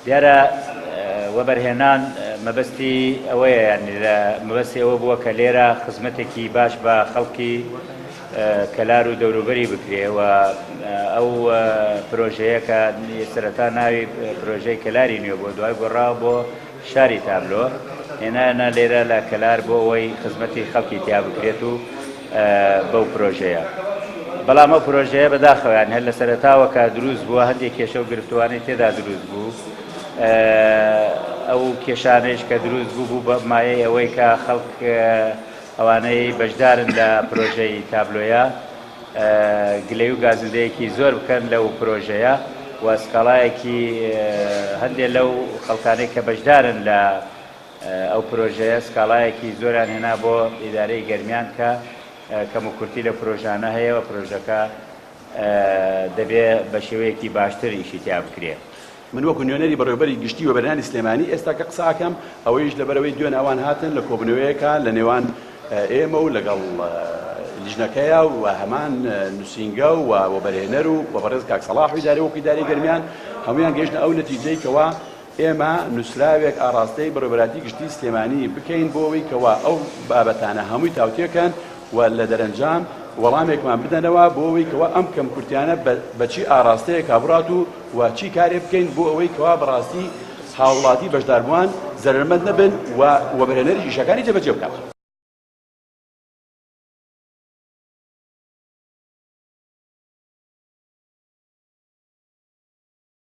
دیارە وەبەرهێنان مەبەستی ئەوەیە، یعنی مەبەستی ئەوە بووە کە لێرە خزمەتێکی باش بە خەڵکی کەلار و دەوروبەری بکرێ و ئەو پرۆژەیە کە سەرەتا ناوی پرۆژەی کەلاری نوێ بۆ دوای گۆڕاوە بۆ شاری تابلۆ هێنانە لێرە لە کەلار بۆ ئەوەی خزمەتی خەڵکی تیا بکرێت و بەو پرۆژەیە. بەڵام ئەو پرۆژەیە بەداخەوەیان هەر لە سەرەتاوە کە دروست بووە هەندێک کێشە و گرفتوانەی تێدا دروست بوو. ئەو کێشانەیەش کە دروست بوو بە مایەی ئەوەی کە خەڵک ئەوانەی بەشدارن لە پرۆژەی تابلۆیە گلەی و گازندەیەکی زۆر بکەن لەو پرۆژەیە و سکاڵایەکی هەندێک لەو خەڵکانەی کە بەشدارن لە ئەو پرۆژەیە سکاڵایەکی زۆریان هێنا بۆ ئیدارەی گەرمیان کە کەم و کورتی لە پرۆژانە هەیە و پرۆژەکە دەبێت بە شێوەیەکی باشتر ئیشی تیا بکرێت. من وەکو نوێنەری بەڕێوەبەری گشتی و بەرهانی سلێمانی ئێستا کە قساکەم ئەوەیش لەبەرەوەی دوێن ئەوان هاتن لە کۆبنەوەیەکە لە نێوان ئێمە و لەگەڵ لیژنەکەیە و هەمان نووسینگە و وەبەرهێنەر و وەبەڕێز کاک سەڵاح و ئیدارەی وەکو ئیدارەی گەرمیان هەمویان گەیشتنە ئەو نەتیجەی کەوا ئێمە نووسراوێک ئاڕاستەی بەڕێوەبەراتی گشتی سلێمانی بکەین بۆ ئەوەی کەوا ئەو بابەتانە هەمووی تاوتێکەن و لە دەرەنجام وەڵامێکمان بدەنەوە بۆ ئەوەی کەوا ئەم کەم کورتیانە بەچی ئاڕاستەیە کابڕات و چی کارێ بکەین بۆ ئەوەی کەوا بەڕاستی هاوڵاتی بەشداربووان زەرمەند نەبن و وەبەرهێنەری ئیشەکانی جێبەجێ بکات.